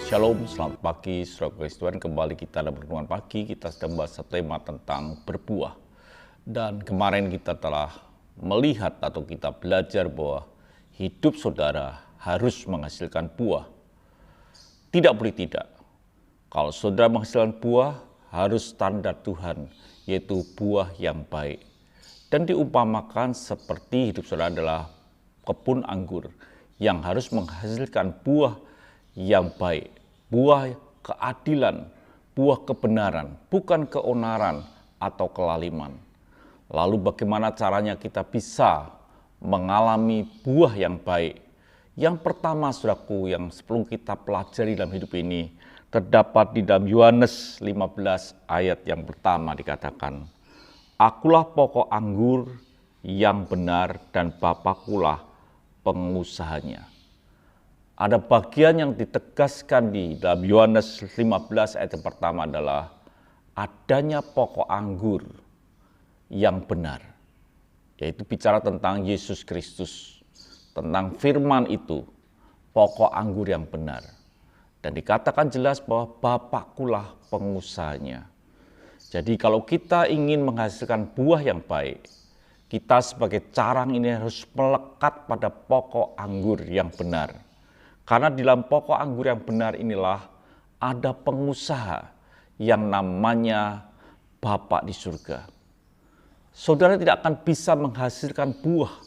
Shalom, selamat pagi, saudara Tuhan. Kembali kita dalam renungan pagi, kita sedang membahas tema tentang berbuah. Dan kemarin kita telah melihat atau kita belajar bahwa hidup saudara harus menghasilkan buah. Tidak boleh tidak. Kalau saudara menghasilkan buah, harus standar Tuhan, yaitu buah yang baik. Dan diumpamakan seperti hidup saudara adalah kebun anggur yang harus menghasilkan buah yang baik, buah keadilan, buah kebenaran, bukan keonaran atau kelaliman. Lalu bagaimana caranya kita bisa mengalami buah yang baik? Yang pertama, saudaraku, yang perlu kita pelajari dalam hidup ini, terdapat di dalam Yohanes 15 ayat yang pertama dikatakan, "Akulah pokok anggur yang benar dan Bapakulah pengusahanya." Ada bagian yang ditegaskan di dalam Yohanes 15 ayat yang pertama adalah adanya pokok anggur yang benar. Yaitu bicara tentang Yesus Kristus, tentang firman itu, pokok anggur yang benar. Dan dikatakan jelas bahwa Bapakulah pengusahanya. Jadi kalau kita ingin menghasilkan buah yang baik, kita sebagai carang ini harus melekat pada pokok anggur yang benar. Karena di dalam pokok anggur yang benar inilah ada pengusaha yang namanya Bapa di surga. Saudara tidak akan bisa menghasilkan buah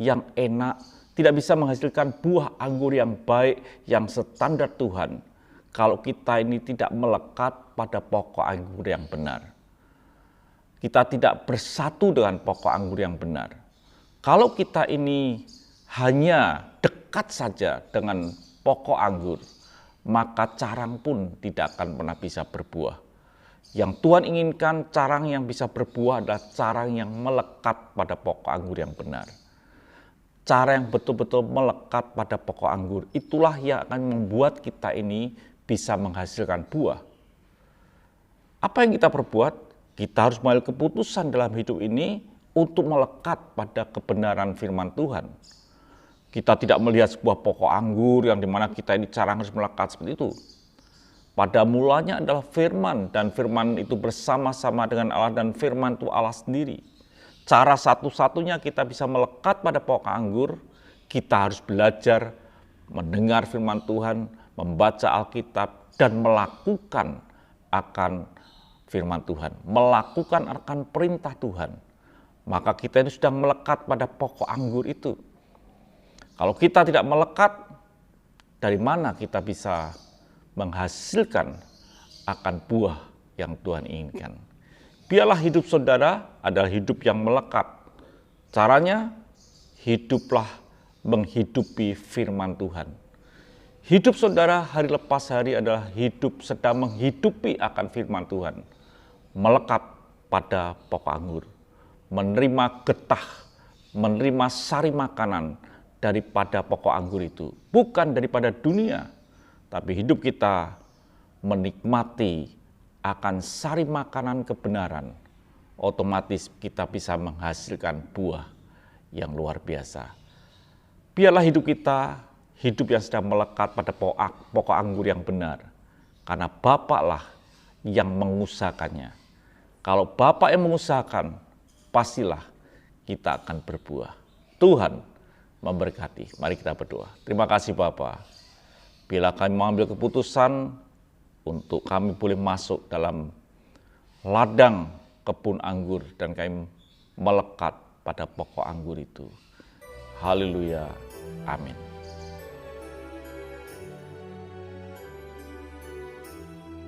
yang enak, tidak bisa menghasilkan buah anggur yang baik, yang standar Tuhan, kalau kita ini tidak melekat pada pokok anggur yang benar. Kita tidak bersatu dengan pokok anggur yang benar. Kalau kita ini hanya dekat saja dengan pokok anggur, maka carang pun tidak akan pernah bisa berbuah. Yang Tuhan inginkan carang yang bisa berbuah adalah carang yang melekat pada pokok anggur yang benar. Cara yang betul-betul melekat pada pokok anggur, itulah yang akan membuat kita ini bisa menghasilkan buah. Apa yang kita perbuat? Kita harus mengambil keputusan dalam hidup ini untuk melekat pada kebenaran firman Tuhan. Kita tidak melihat sebuah pokok anggur yang dimana kita ini carang harus melekat seperti itu. Pada mulanya adalah firman, dan firman itu bersama-sama dengan Allah, dan firman itu Allah sendiri. Cara satu-satunya kita bisa melekat pada pokok anggur, kita harus belajar mendengar firman Tuhan, membaca Alkitab, dan melakukan akan firman Tuhan, melakukan akan perintah Tuhan. Maka kita ini sudah melekat pada pokok anggur itu. Kalau kita tidak melekat, dari mana kita bisa menghasilkan akan buah yang Tuhan inginkan? Biarlah hidup saudara adalah hidup yang melekat. Caranya, hiduplah menghidupi firman Tuhan. Hidup saudara hari lepas hari adalah hidup sedang menghidupi akan firman Tuhan. Melekat pada pokok anggur. Menerima getah, menerima sari makanan daripada pokok anggur itu, bukan daripada dunia, tapi hidup kita menikmati akan sari makanan kebenaran, otomatis kita bisa menghasilkan buah yang luar biasa. Biarlah hidup kita hidup yang sedang melekat pada pokok anggur yang benar, karena Bapaklah yang mengusahakannya. Kalau Bapak yang mengusahakan, pastilah kita akan berbuah. Tuhan memberkati. Mari kita berdoa. Terima kasih Bapa. Bila kami mengambil keputusan untuk kami boleh masuk dalam ladang kebun anggur dan kami melekat pada pokok anggur itu. Haleluya. Amin.